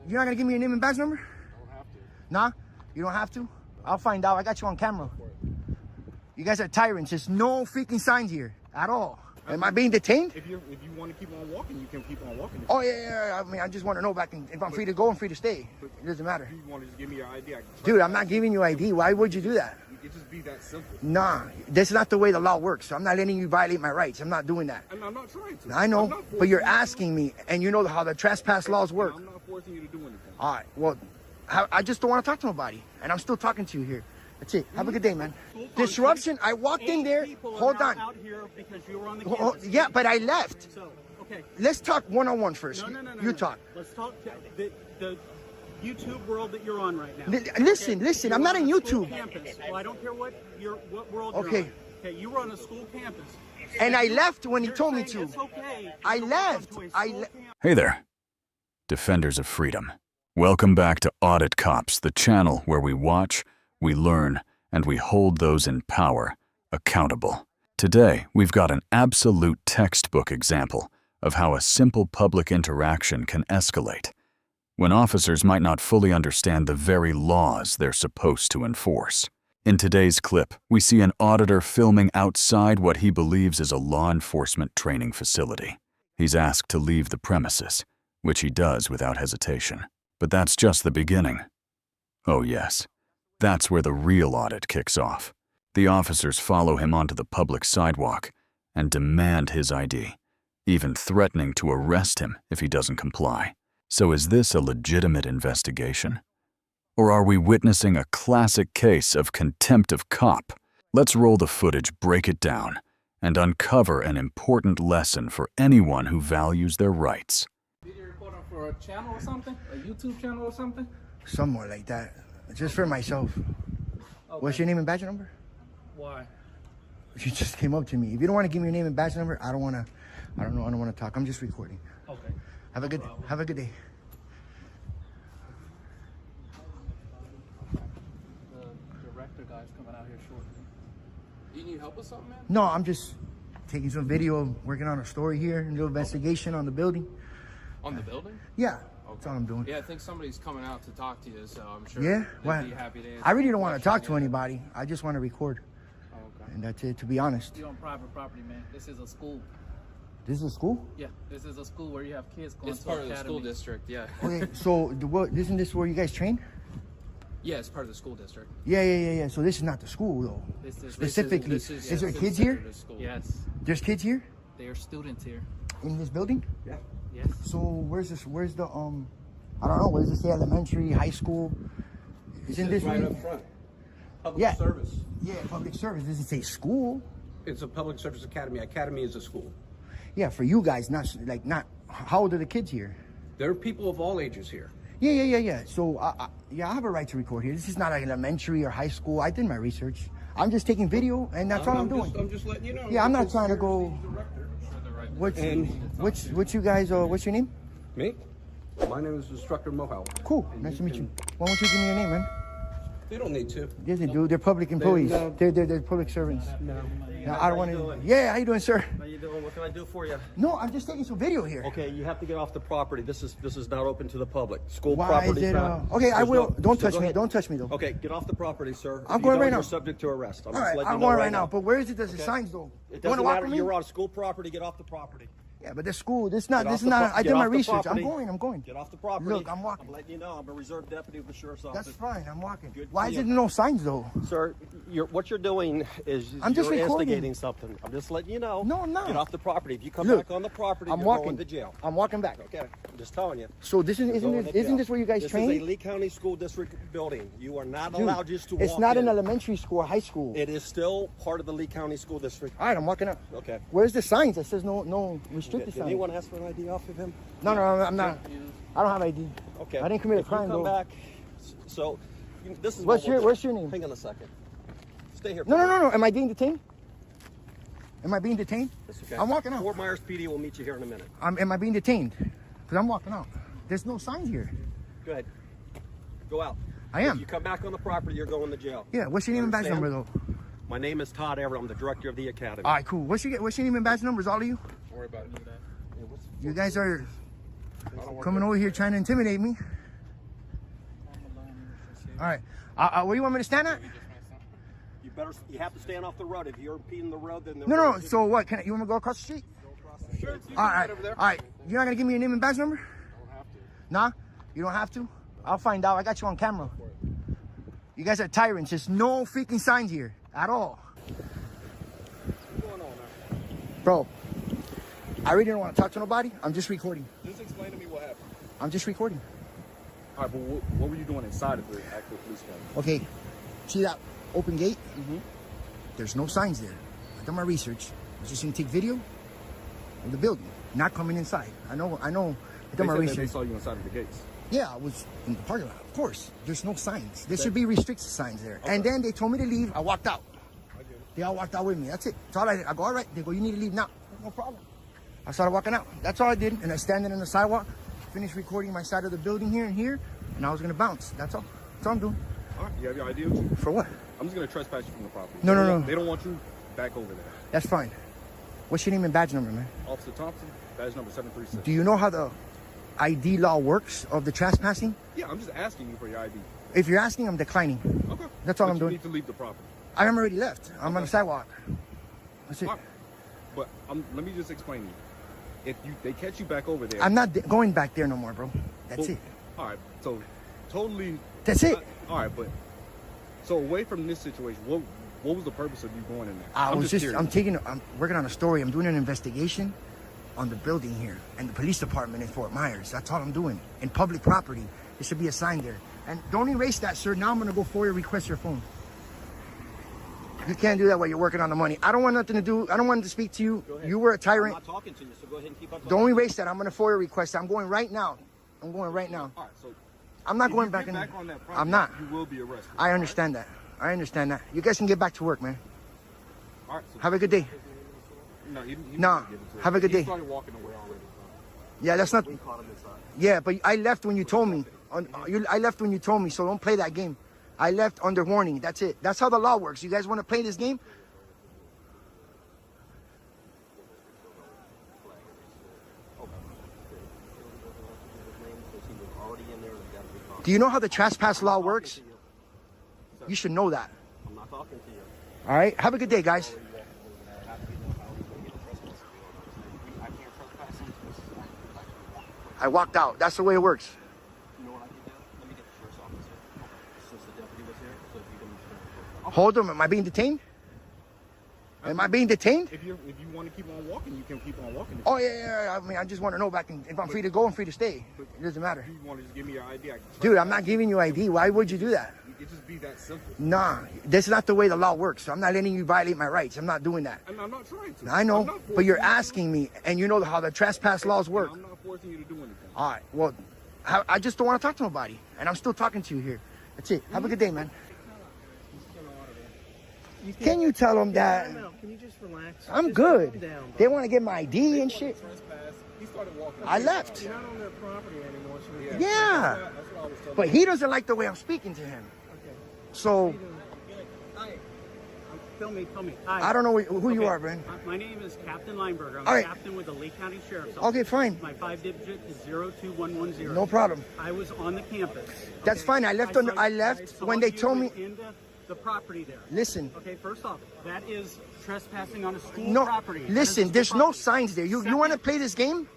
You're not gonna give me your name and badge number? I don't have to. Nah, you don't have to. I'll find out. I got you on camera. You guys are tyrants. There's no freaking signs here at all. Am I being detained? If you want to keep on walking, you can keep on walking. Oh yeah. I mean, I just want to know if I'm free to go and free to stay. It doesn't matter. If you want to just give me your ID, dude, I'm not giving you ID. Why would you do that? It just be that simple. Nah, that's not the way the law works. I'm not letting you violate my rights. I'm not doing that. And I'm not trying to. I know, but you're asking me, and you know how the trespass laws work. I'm not forcing you to do anything. All right. Well, I just don't want to talk to nobody, and I'm still talking to you here. That's it. Have a good day, man. Disruption. I walked in there. Hold on. Out here because you were on the campus. Yeah, but I left. So, okay. Let's talk one-on-one first. No. You talk. Let's talk the YouTube world that you're on right now. Listen. I'm not on YouTube. Campus. Well, I don't care what world you're on. Okay. Okay, you were on a school campus. And I left when he told me to. It's okay. I left. Hey there, defenders of freedom. Welcome back to Audit Cops, the channel where we watch, we learn, and we hold those in power accountable. Today, we've got an absolute textbook example of how a simple public interaction can escalate when officers might not fully understand the very laws they're supposed to enforce. In today's clip, we see an auditor filming outside what he believes is a law enforcement training facility. He's asked to leave the premises, which he does without hesitation. But that's just the beginning. Oh yes, that's where the real audit kicks off. The officers follow him onto the public sidewalk and demand his ID, even threatening to arrest him if he doesn't comply. So is this a legitimate investigation? Or are we witnessing a classic case of contempt of cop? Let's roll the footage, break it down, and uncover an important lesson for anyone who values their rights. For a channel or something? A YouTube channel or something? Somewhere like that. Just for myself. Okay. What's your name and badge number? Why? You just came up to me. If you don't want to give me your name and badge number, I don't want to talk. I'm just recording. Okay. Have a good day. The director guy's coming out here shortly. You need help with something, man? No, I'm just taking some video, working on a story here, a little investigation on the building. On the building? Yeah, okay. That's all I'm doing. Yeah, I think somebody's coming out to talk to you, so I'm sure they'd be happy to answer. I really don't want to talk to anybody. I just want to record. Oh, okay. And that's it, to be honest. You're on private property, man. This is a school. This is a school? Yeah, this is a school where you have kids going it's to part academy. of the school district, yeah. Okay, so isn't this where you guys train? Yeah, it's part of the school district. Yeah. So this is not the school, though. Specifically, is there kids here? Yes. There's kids here? There are students here. In this building? Yeah. Yes. So where's the I don't know, what does it say, elementary, high school? Isn't this right up front? Public service. Yeah, public service. Does it say school? It's a public service academy. Academy is a school. Yeah, for you guys, not. How old are the kids here? There are people of all ages here. Yeah. So, I have a right to record here. This is not elementary or high school. I did my research. I'm just taking video, and that's all I'm doing. I'm just letting you know. Yeah, I'm not trying to go. What's you guys? What's your name? Me? My name is Instructor Mohawk. Cool. Nice to meet you. Why don't you give me your name, man? They don't need to. Yes, they do. They're public employees. They're public servants. No. I don't want to. Yeah, how you doing, sir? How you doing? What can I do for you? No, I'm just taking some video here. Okay, you have to get off the property. This is not open to the public. School Why property. Is it, okay, I will. Don't touch me. Don't touch me, though. Okay, get off the property, sir. I'm going right now. You're subject to arrest. All right, I'm going right now. But where is it? There's the signs, though. It doesn't matter. You're on school property. Get off the property. Yeah, but this school, this is not. I did my research. I'm going. Get off the property. Look, I'm walking. I'm letting you know. I'm a reserve deputy of the sheriff's office. That's fine. I'm walking. Good Why is there no signs, though? Sir, what you're doing is you're instigating something. I'm just letting you know. No, I'm not. Get off the property. If you come back on the property, you're going to jail. I'm walking back. Okay, I'm just telling you. So isn't this where you guys train? This is a Lee County School District building. You are not allowed just to walk in. It's not an elementary school or high school. It is still part of the Lee County School District. All right, I'm walking up. Okay. Where's the signs that says no restricted signs? Anyone ask for an ID off of him? No, I'm not. I don't have ID. Okay. I didn't commit a crime, though. Come back. So, this is what's your name? Hang on a second. Stay here. No. Am I being detained? That's okay. I'm walking out. Fort Myers PD will meet you here in a minute. Am I being detained? Because I'm walking out. There's no signs here. Go ahead. Go out. I am. If you come back on the property, you're going to jail. Yeah. What's your name and badge number, though? My name is Todd Everett. I'm the director of the academy. All right, cool. What's your name and badge numbers, all of you? Don't worry about it. You guys are coming over here trying to intimidate me. All right. Where do you want me to stand at? You have to stand off the road. If you're impeding the road, then No. So what? You want me to go across the street? Sure. All right. All right. You're not gonna give me your name and badge number? I don't have to. Nah. You don't have to. I'll find out. I got you on camera. You guys are tyrants. There's no freaking signs here at all. What's going on, man? Bro, I really don't want to talk to nobody. I'm just recording. Just explain to me what happened. I'm just recording. All right, but what were you doing inside of the actual police car? Okay. See that open gate? There's no signs there. I done my research. I was just gonna take video of the building, not coming inside. I know. I done my They research. saw you inside of the gates. Yeah, I was in the parking lot. Of course. There's no signs. There should be restricted signs there. And then they told me to leave. I walked out. I get it. They all walked out with me. That's it. That's all I did. I go, all right. They go, you need to leave now. No problem. I started walking out. That's all I did. And I standing on the sidewalk, finished recording my side of the building here, and I was gonna bounce. That's all. That's all I'm doing. All right, you have your ID with you? For what? I'm just gonna trespass you from the property. No. They don't want you back over there. That's fine. What's your name and badge number, man? Officer Thompson, badge number 736. Do you know how the ID law works of the trespassing? Yeah, I'm just asking you for your ID. If you're asking, I'm declining. Okay. That's all But I'm doing. You need to leave the property. I'm already left. I'm on the sidewalk. That's it. All right. But let me just explain to you. If they catch you back over there. I'm not going back there no more, bro. That's it. All right, so totally. That's it. All right, but so away from this situation, what was the purpose of you going in there? I'm curious. I'm working on a story. I'm doing an investigation on the building here and the police department in Fort Myers. That's all I'm doing. In public property, there should be a sign there. And don't erase that, sir. Now I'm gonna go FOIA request your phone. You can't do that while you're working on the money. I don't want nothing to do. I don't want to speak to you. You were a I'm tyrant. not talking to you, so go ahead and keep on talking. Don't erase that. I'm gonna FOIA request. I'm going right now. I'm going right now. All right, so I'm not if going you back get in. back on that property, I'm not. You will be arrested. I understand that. I understand that. You guys can get back to work, man. All right. So Have a good day. no, he Nah, didn't give it to have us. a good He day. started walking away already. Yeah, that's not. We caught him inside. Yeah, but I left when you told me. I left when you told me, so don't play that game. I left under warning. That's it. That's how the law works. You guys want to play this game? Do you know how the trespass law works? You should know that. I'm not talking to you. All right. Have a good day, guys. I walked out. That's the way it works. You know what I can do? Let me get the sheriff's office here. Since the deputy was here, so if you can. Hold on. Am I being detained? Am I being detained? If you want to keep on walking, you can keep on walking. Oh yeah. I mean, I just want to know if I'm free to go, I'm free to stay. It doesn't matter. If you want to just give me your ID, I can Dude, I'm not giving you ID. Why would you do that? It just be that simple. Nah, that's not the way the law works. I'm not letting you violate my rights. I'm not doing that. And I'm not trying to. I I'm know, not but you're forcing you to asking me, and you know how the trespass laws work. I'm not forcing you to do anything. All right, well, I just don't want to talk to nobody, and I'm still talking to you here. That's it. Have a good day, man. Can you tell them that Can you just relax? I'm Just good? calm down, They want to get my ID and shit. He started walking. I left. You're not on their property anymore. So Yeah, That's what I was telling but he doesn't like the way I'm speaking to him. So Hi. Film me. Hi. I don't know who you are, man. My name is Captain Lineberger. I'm All right. captain with the Lee County Sheriff's Office. Okay, fine. My 5-digit is 02110. No problem. I was on the campus. That's fine. I left saw when they you told me. in the property there. Listen. Okay, first off, that is trespassing on a school No, property. That is listen. school There's no property. signs there. You want to Second, play this game?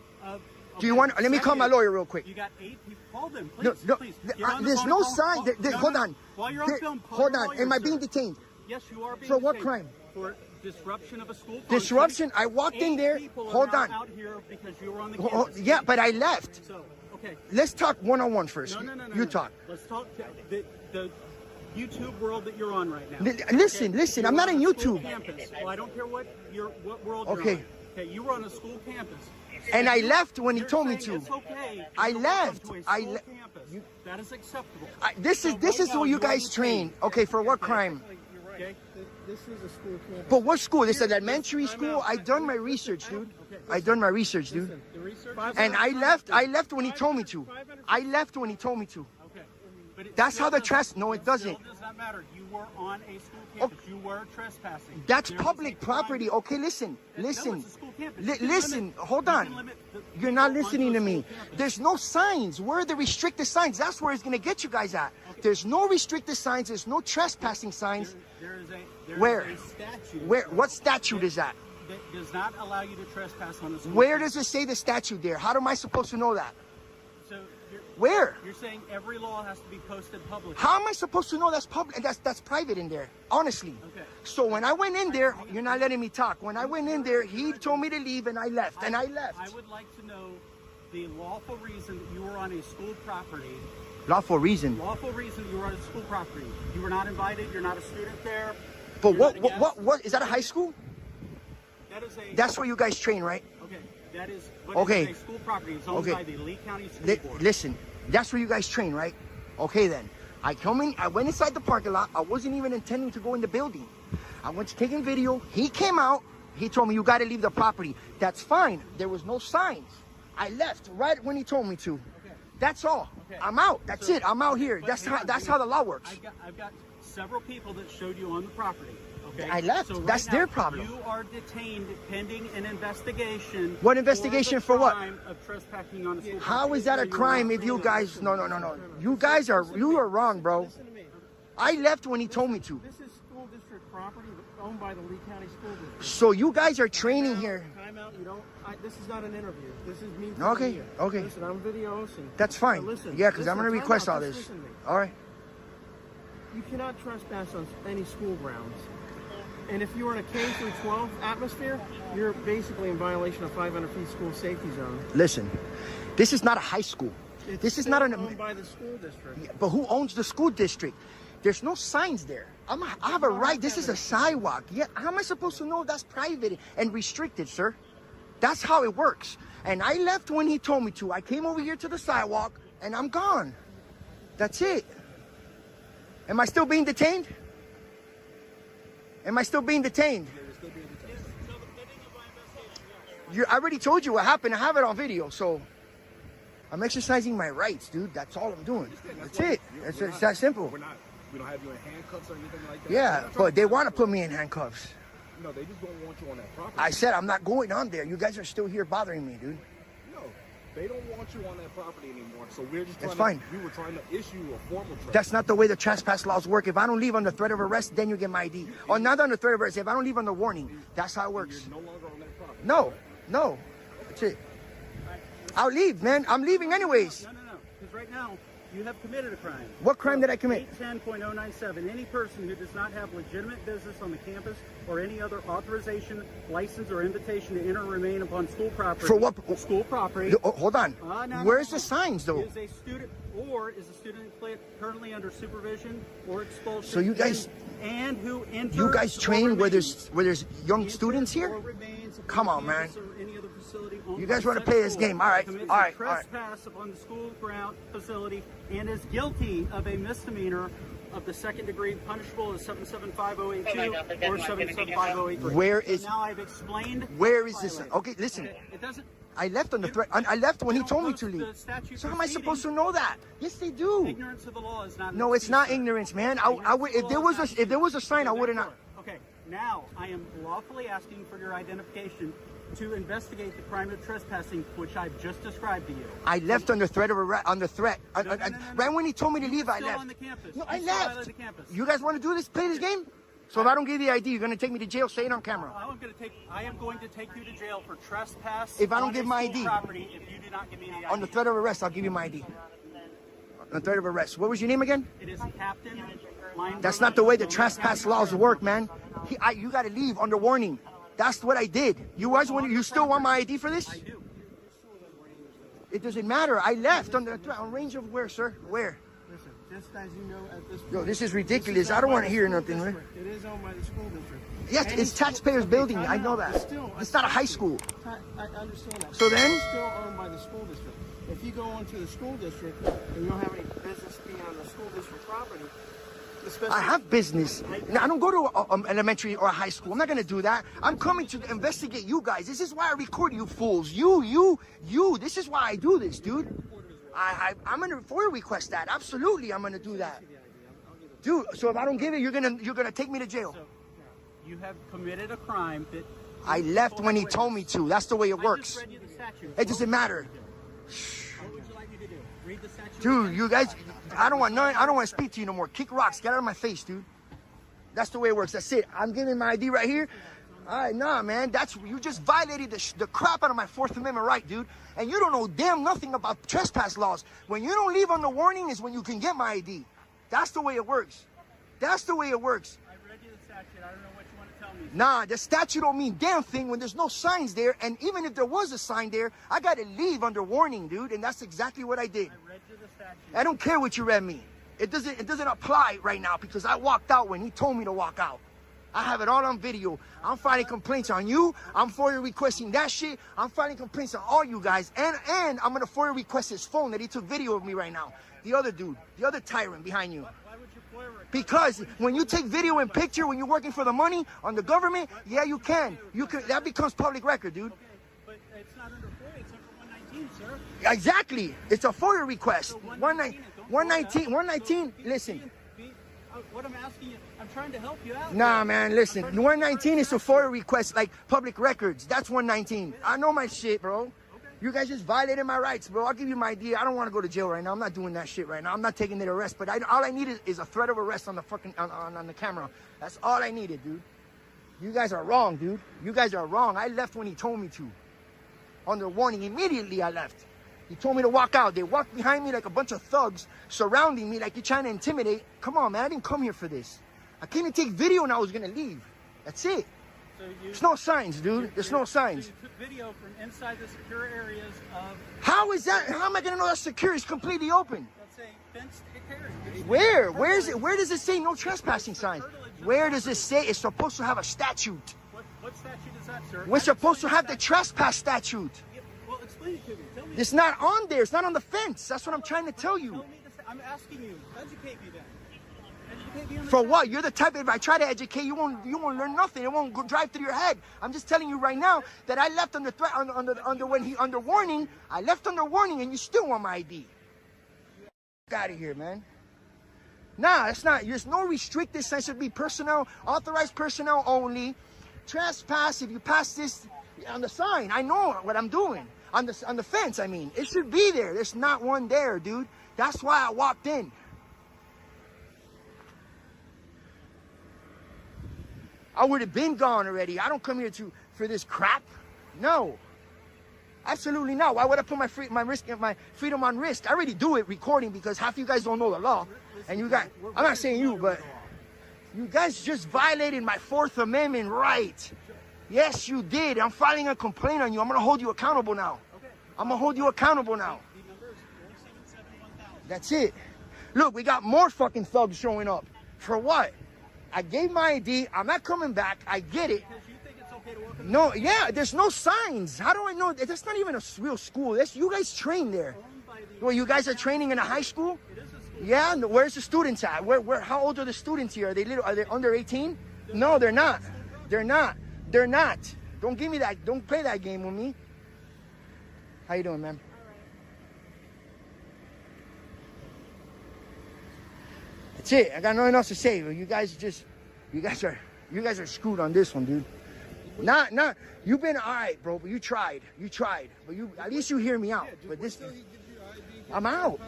Do you okay, want? Let me call my second, lawyer real quick. You got 8 people. Call them, please. No, Please. Get on the there's phone no and call- sign. call- Hold on. While you're on film, call Hold your on. lawyer, Am I being sir. detained? Yes, you are being For what detained. crime? For disruption of a school function. Disruption? I walked in 8 there. people are Hold now on. out here because you were on the Oh, campus. yeah, but I left. So, okay. Let's talk one-on-one first. No. You talk. Let's talk to the YouTube world that you're on right now. Listen. You're I'm not on in a school YouTube. Campus. Well, I don't care what world Okay. you're on. Okay, you were on a school campus. And I left when he You're told me saying to. It's okay. I to left. Come to a I school le- campus. That is acceptable. This is what you guys train. Okay, for what crime? Okay. This is a school campus. But what school? This is an elementary school? I done my research, dude. I done my research, dude. The research. And I left when he told me to. I left when he told me to. Okay. That's how the no, it doesn't. Still does not matter. You were on a school campus. You were trespassing. That's There was public a crime- property. Okay, listen. No, it's a school campus. You can Listen, limit- hold you on. can limit the You're not people listening onto to a me. school campus. There's no signs. Where are the restricted signs? That's where it's going to get you guys at. There's no restricted signs. There's no trespassing signs. There is Where? a statute. Where? What statute is that? That does not allow you to trespass on a school Where campus. does it say the statute there? How am I supposed to know that? So Where? you're saying every law has to be posted publicly. How am I supposed to know that's public? That's private in there, honestly. Okay. So when I went in there, you're not letting me talk. When I went in there, he told me to leave, and I left. I left. would like to know the lawful reason that you were on a school property. Lawful reason. Lawful reason you were on a school property. You were not invited. You're not a student there. But you're what? not a guest. What? Is that a high school? That is a. That's where you guys train, right? Okay. That is. But Okay. It's a school property. It's owned Okay. by the Lee County School Board. Listen, that's where you guys train, right? Okay then. I went inside the parking lot. I wasn't even intending to go in the building. I went to taking video. He came out. He told me, you got to leave the property. That's fine. There was no signs. I left right when he told me to. Okay. That's all. Okay. I'm out. That's it. I'm out here. But That's hang on, that's hang how on. the law works. I've got several people that showed you on the property. Okay. I left. So right That's now, their problem. You are detained pending an investigation. What investigation for what? crime of trespassing on a school How is that a crime if you guys? No. You guys are wrong, bro. Listen to me. I left when he told me to. This is school district property owned by the Lee County School District. So you guys are training here. Time out. You don't. This is not an interview. This is me. Okay, you. okay. Listen, I'm video hosting. That's fine. Now listen, Yeah, because I'm listen, gonna time request out, all just this. listen to me. All right. You cannot trespass on any school grounds. And if you are in a K through 12 atmosphere, you're basically in violation of 500 feet school safety zone. Listen, this is not a high school. It's This is still not an. owned by the school district. But who owns the school district? There's no signs there. I have a right. This is a sidewalk. Yeah. How am I supposed to know that's private and restricted, sir? That's how it works. And I left when he told me to. I came over here to the sidewalk, and I'm gone. That's it. Am I still being detained? Am I still being detained? I already told you what happened. I have it on video, so I'm exercising my rights, dude. That's all I'm doing. That's it. It's that simple. We don't have you in handcuffs or anything like that. Yeah, but they want to put me in handcuffs. No, they just don't want you on that property. I said I'm not going on there. You guys are still here bothering me, dude. No, they don't want you on that property anymore. So we're just It's trying fine. We were trying to issue a formal trespass. That's not the way the trespass laws work. If I don't leave under threat of arrest, then you get my ID. Or not under threat of arrest. If I don't leave under warning, that's how it works. You're no longer on that property. No. That's it. I'll leave, man. I'm leaving anyways. No. Because right now, you have committed a crime. What crime did I commit? 810.097. Any person who does not have legitimate business on the campus or any other authorization, license, or invitation to enter or remain upon school property. For what? School property. Oh, hold on. Where's the signs, though? Is a student currently under supervision or expulsion. So you guys- and who enters You guys or train where remains- there's young enters students here? or remains upon Come on, campus man. or any other facility owned You guys by wanna said play this school, game. All right, commits all a right, all right. trespass upon the school ground facility and is guilty of a misdemeanor of the second degree, punishable as 775-082 or 775-083. Where So is- now I've explained. Where is this? violation. Okay, listen. It doesn't. I left on the threat. I left when he They told me don't to post leave. the statute So how am I proceeding. supposed to know that? Yes, they do. Ignorance of the law is not. an No, it's excuse, not sir. ignorance, man. I would if there was a sign, I would have not. Okay, now I am lawfully asking for your identification to investigate the crime of trespassing, which I've just described to you. I left under threat of arrest. Under threat. No. Right when he told me to You leave, were I still left. on the campus. No, You I still left. violated the campus. You guys want to do this? Play this game? So if I don't give you the ID, you're gonna take me to jail. Say it on camera. I am going to take you to jail for trespass. If I don't on give a my school ID. property, if you do not give me the ID. On the threat of arrest, I'll give you my ID. On threat of arrest. What was your name again? It is Captain. Mine That's not the way the trespass laws work, man. You got to leave under warning. That's what I did. You still want my ID for this? I do. It doesn't matter. I left on range of where, sir? Where? Listen, just as you know, at this point, Yo, this is ridiculous. I don't want to hear nothing, man. It is owned by the school district. Yes, Any it's school- taxpayers' okay, building. time I know out, that. but still, It's not a high school. I understand that. So then? It's still owned by the school district. If you go into the school district and you don't have any business being on the school district property, especially I have business. Now, I don't go to elementary or high school. I'm not going to do that. I'm coming to investigate you guys. This is why I record you fools. You. This is why I do this, dude. I'm gonna FOIA request that. Absolutely, I'm gonna do that. Dude, so if I don't give it, you're gonna take me to jail. So, you have committed a crime that... I left when he told me to. That's the way it I works. just read you the statute. It doesn't matter. What would you like me to do? Read the statute? Dude, you guys, I don't want to speak to you no more. Kick rocks. Get out of my face, dude. That's the way it works. That's it. I'm giving my ID right here. All right, nah, man. You just violated the crap out of my Fourth Amendment right, dude. And you don't know damn nothing about trespass laws. When you don't leave on the warning is when you can get my ID. That's the way it works. That's the way it works. I read you the statute. I don't know what you want to tell me. Nah, the statute don't mean damn thing when there's no signs there. And even if there was a sign there, I got to leave under warning, dude. And that's exactly what I did. I read you the statute. I don't care what you read me. It doesn't apply right now because I walked out when he told me to walk out. I have it all on video. I'm filing complaints on you. I'm FOIA requesting that shit. I'm filing complaints on all you guys. And I'm going to FOIA request his phone that he took video of me right now. The other dude, the other tyrant behind you. Why would you FOIA request? Because when you take video and picture when you're working for the money on the government, yeah, you can. That becomes public record, dude. Okay, but it's not under FOIA. It's under 119, sir. Exactly. It's a FOIA request. So 119, listen. What I'm asking you, I'm trying to help you out. Nah, man, listen. 119 is a FOIA request, like public records. That's 119. I know my shit, bro. Okay. You guys just violated my rights, bro. I'll give you my ID. I don't want to go to jail right now. I'm not doing that shit right now. I'm not taking the arrest, but all I need is a threat of arrest on the fucking on the camera. That's all I needed, dude. You guys are wrong, dude. You guys are wrong. I left when he told me to. Under warning, immediately I left. He told me to walk out. They walked behind me like a bunch of thugs, surrounding me like you're trying to intimidate. Come on, man. I didn't come here for this. I came to take video and I was going to leave. That's it. So There's no signs, dude. There's no signs. So you took video from inside the secure areas of... How is that? How am I going to know that's secure? It's completely open. Let's say fenced area. Where? Where is it? Where does it say no trespassing signs? Where does it say it's supposed to have a statute? What statute is that, sir? We're supposed to have the trespass statute. Yeah, well, explain it to me. Tell me. It's not on there. It's not on the fence. That's what I'm trying to tell you. Tell me I'm asking you. Educate me then. Educate me on the For what? You're the type that if I try to educate you, won't learn nothing. It won't go drive through your head. I'm just telling you right now that I left under threat, under warning. I left under warning, and you still want my ID. Get out of here, man. Nah, it's not. There's no restricted sign. It should be personnel, authorized personnel only. Trespass. If you pass this on the sign, I know what I'm doing. On the fence, I mean, it should be there. There's not one there, dude. That's why I walked in. I would have been gone already. I don't come here for this crap. No. Absolutely not. Why would I put my freedom on risk? I already do it recording because half you guys don't know the law. And you guys, I'm not saying you, but you guys just violated my Fourth Amendment right. Yes, you did. I'm filing a complaint on you. I'm going to hold you accountable now. I'm going to hold you accountable now. That's it. Look, we got more fucking thugs showing up. For what? I gave my ID. I'm not coming back. I get it. Because you think it's okay to walk in No, yeah, there's no signs. How do I know? That's not even a real school. You guys train there. Well, you guys are training in a high school? It is a school. Yeah, where's the students at? How old are the students here? Are they under 18? No, they're not. They're not. They're not. Don't give me that. Don't play that game with me. How you doing, man? That's it. I got nothing else to say. You guys are screwed on this one, dude. Not. You've been all right, bro. But you tried. But at least you hear me out. But this, I'm out.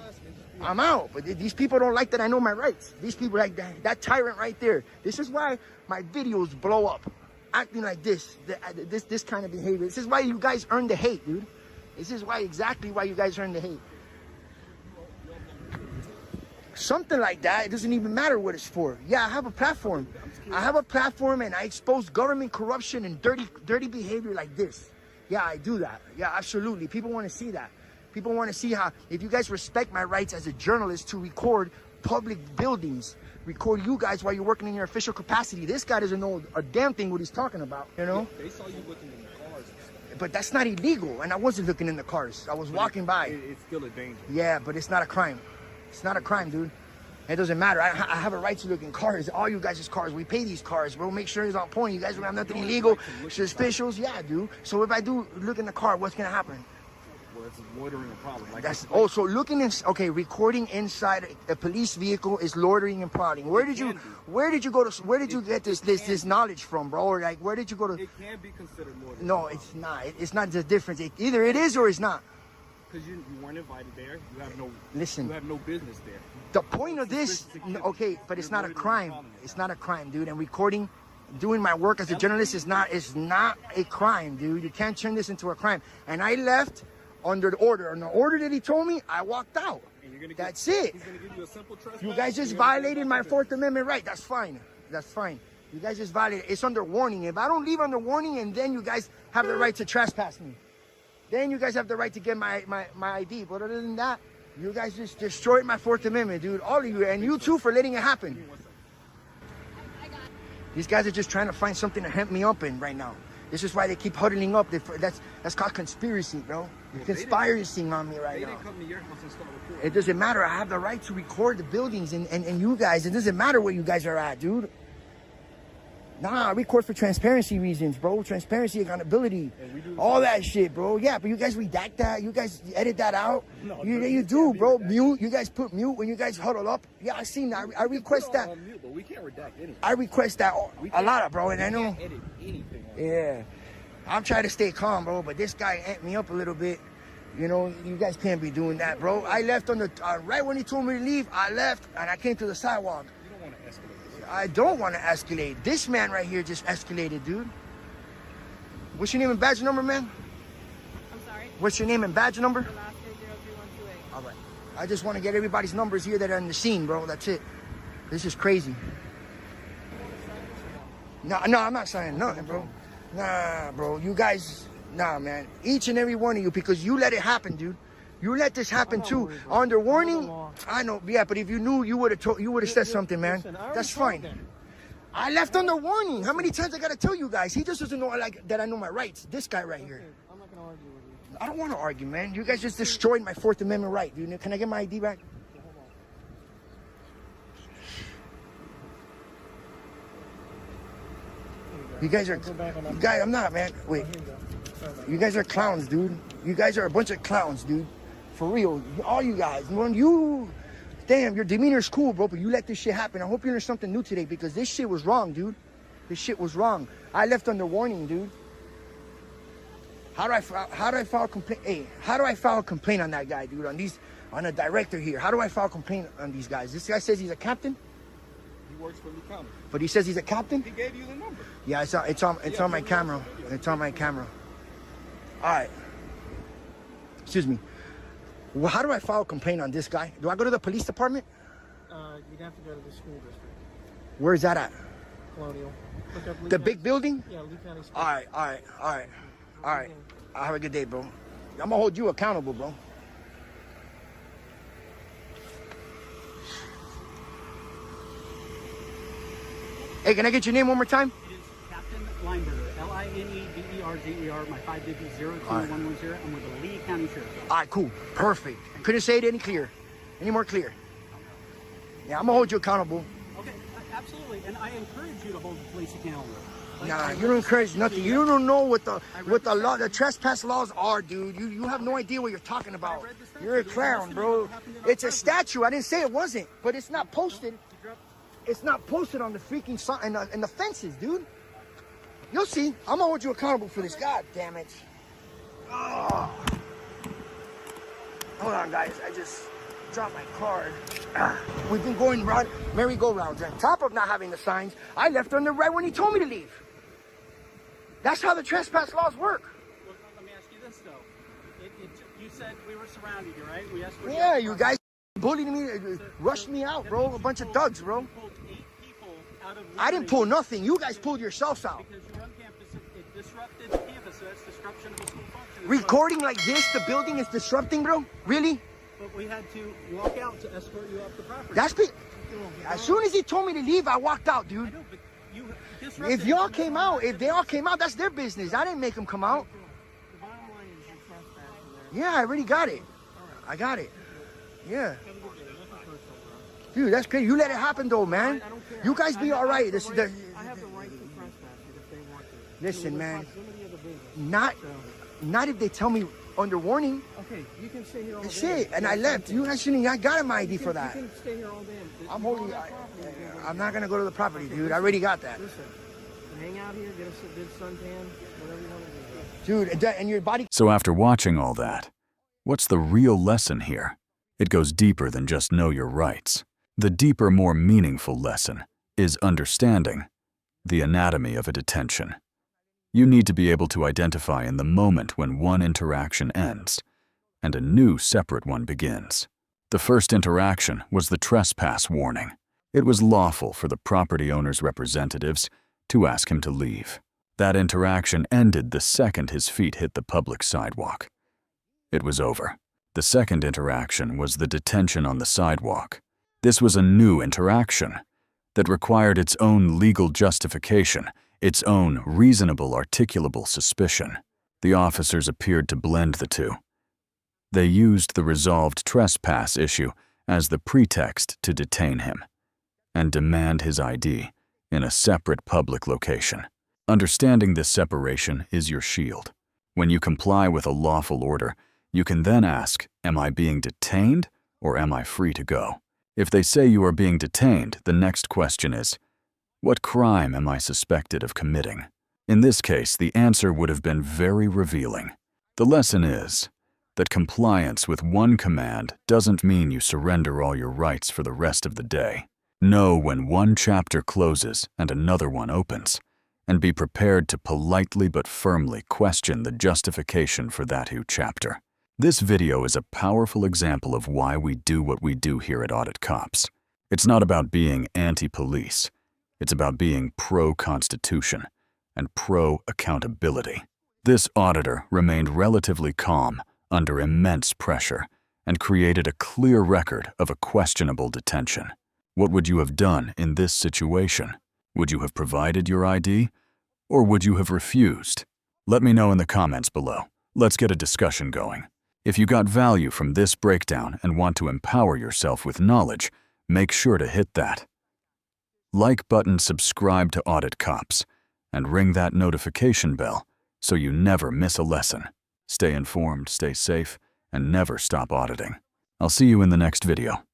But these people don't like that I know my rights. These people like that tyrant right there. This is why my videos blow up, acting like this kind of behavior. This is why you guys earn the hate, dude. This is exactly why you guys earn the hate. Something like that. It doesn't even matter what it's for. Yeah, I have a platform. And I expose government corruption and dirty behavior like this. Yeah, I do that. Yeah, absolutely. People want to see that. People want to see how, if you guys respect my rights as a journalist to record public buildings, record you guys while you're working in your official capacity. This guy doesn't know a damn thing what he's talking about, you know? They saw you looking in the cars and stuff. But that's not illegal, and I wasn't looking in the cars. I was walking by. It's still a danger. Yeah, but it's not a crime. It's not a crime, dude. It doesn't matter. I have a right to look in cars. All you guys' cars. We pay these cars. We'll make sure it's on point. You guys don't have nothing illegal. Suspicious. Yeah, dude. So if I do look in the car, what's going to happen? Well, it's loitering a problem. Like That's also looking in. Okay, recording inside a police vehicle is loitering and prodding. Where did you go to? Where did you get this knowledge from, bro? Or like, where did you go to? It can be considered loitering. No, it's not. It's not the difference. Either it is or it's not. Because you weren't invited there. You have no. Listen. You have no business there. The point of this, okay, but it's not a crime. It's not a crime, dude. And recording, doing my work as a journalist is not a crime, dude. You can't turn this into a crime. And I left under the order. On the order that he told me, I walked out. That's it. He's gonna give you a simple trespass. You guys just violated my Fourth Amendment right. That's fine. That's fine. You guys just violated. It's under warning. If I don't leave under warning, and then you guys have the right to trespass me, then you guys have the right to get my ID. But other than that, you guys just destroyed my Fourth Amendment, dude. All of you, and you too for letting it happen. These guys are just trying to find something to hem me up in right now. This is why they keep huddling up. That's called conspiracy, bro. You're conspiring on me right now. They didn't come to your house and start recording. It doesn't matter. I have the right to record the buildings and you guys. It doesn't matter where you guys are at, dude. Nah, I record for transparency reasons, bro. Transparency, accountability, all that shit, bro. Yeah, but you guys redact that. You guys edit that out. No, you do, bro. Mute. You guys put mute when you guys huddle up. Yeah, I seen that. I request that. Mute, but we can't redact anything. I request that a lot, bro. And I know. Edit anything. Yeah, I'm trying to stay calm, bro. But this guy amped me up a little bit. You know, you guys can't be doing that, bro. I left on the right when he told me to leave. I left and I came to the sidewalk. You don't want to escalate. I don't want to escalate. This man right here just escalated, dude. What's your name and badge number, man? I'm sorry? What's your name and badge number? The last name 03128. All right. I just want to get everybody's numbers here that are in the scene, bro. That's it. This is crazy. No, I'm not signing nothing, bro. Nah, bro. You guys, nah, man. Each and every one of you, because you let it happen, dude. You let this happen too. Under warning, I know. Yeah, but if you knew, you would have said something, man. Listen, that's fine. I left under warning. How many times I gotta tell you guys? He just doesn't know that I know my rights. This guy right here. I'm not gonna argue with you. I don't want to argue, man. You guys just destroyed my Fourth Amendment right, dude. Can I get my ID back? You guys are, I'm not, man. Wait. You guys are clowns, dude. You guys are a bunch of clowns, dude. For real. All you guys. When damn, your demeanor is cool, bro, but you let this shit happen. I hope you learned something new today because this shit was wrong, dude. This shit was wrong. I left under warning, dude. How do I file a complaint? Hey, how do I file a complaint on that guy, dude? On a director here. How do I file a complaint on these guys? This guy says he's a captain. He works for the county. But he says he's a captain? He gave you the number. Yeah, it's on my camera. It's on my camera. All right. Excuse me. Well, how do I file a complaint on this guy? Do I go to the police department? You'd have to go to the school district. Where's that at? Colonial. Look up Lee The County. big building? Yeah, Lee County School. All right. Have a good day, bro. I'm gonna hold you accountable, bro. Hey, can I get your name one more time? It is Captain Lineberger, Lineberzer, my 5-digit 02110. I'm with the Lee County Sheriff. All right, cool. Perfect. Couldn't say it any more clear. Yeah, I'm gonna hold you accountable. Okay, absolutely. And I encourage you to hold the police accountable. Nah, you don't encourage nothing. You don't know what the law, the trespass laws are, dude. You have no idea what you're talking about. You're a clown, bro. It's a statue. I didn't say it wasn't, but it's not posted. It's not posted on the freaking sign and the fences, dude. You'll see. I'm gonna hold you accountable for this. God damn it. Oh. Hold on, guys. I just dropped my card. We've been going merry-go-rounds. On top of not having the signs, I left on the right when he told me to leave. That's how the trespass laws work. Well, let me ask you this, though. You said we were surrounded you, right? We asked for Yeah, you guys bullied me, rushed me out, bro. A bunch of thugs, bro. You pulled 8 people out of I didn't pull nothing. You guys pulled yourselves out. because you're on campus. It disrupted campus, so that's disruption of the school function. Recording like this, the building is disrupting, bro? Really? But we had to walk out to escort you off the property. As soon as he told me to leave, I walked out, dude. I know, but you disrupted. If they all came out, that's their business. I didn't make them come out. The bottom line is you're trespassing there. Yeah, I already got it. I got it. Yeah. Have a good day. Nothing personal, bro. Dude, that's crazy. You let it happen, though, man. I don't care. You guys be all right. I have the right to trespass you if they want to. Listen, Within man. proximity of the business. Not if they tell me under warning. Okay, Okay, you can stay here all day. Shit, and I left. I got my ID for that. You can stay here all day. I'm holding. I'm not gonna go to the property, dude. I already got that. Listen, hang out here, get us a good suntan, whatever you want to do. Dude, and your body. So after watching all that, what's the real lesson here? It goes deeper than just know your rights. The deeper, more meaningful lesson is understanding the anatomy of a detention. You need to be able to identify in the moment when one interaction ends and a new separate one begins. The first interaction was the trespass warning. It was lawful for the property owner's representatives to ask him to leave. That interaction ended the second his feet hit the public sidewalk. It was over. The second interaction was the detention on the sidewalk. This was a new interaction that required its own legal justification, its own reasonable, articulable suspicion. The officers appeared to blend the two. They used the resolved trespass issue as the pretext to detain him and demand his ID in a separate public location. Understanding this separation is your shield. When you comply with a lawful order, you can then ask, am I being detained or am I free to go? If they say you are being detained, the next question is, what crime am I suspected of committing? In this case, the answer would have been very revealing. The lesson is that compliance with one command doesn't mean you surrender all your rights for the rest of the day. Know when one chapter closes and another one opens, and be prepared to politely but firmly question the justification for that new chapter. This video is a powerful example of why we do what we do here at Audit Cops. It's not about being anti-police. It's about being pro-Constitution and pro-accountability. This auditor remained relatively calm under immense pressure and created a clear record of a questionable detention. What would you have done in this situation? Would you have provided your ID, or would you have refused? Let me know in the comments below. Let's get a discussion going. If you got value from this breakdown and want to empower yourself with knowledge, make sure to hit that like button, subscribe to Audit Cops, and ring that notification bell so you never miss a lesson. Stay informed, stay safe, and never stop auditing. I'll see you in the next video.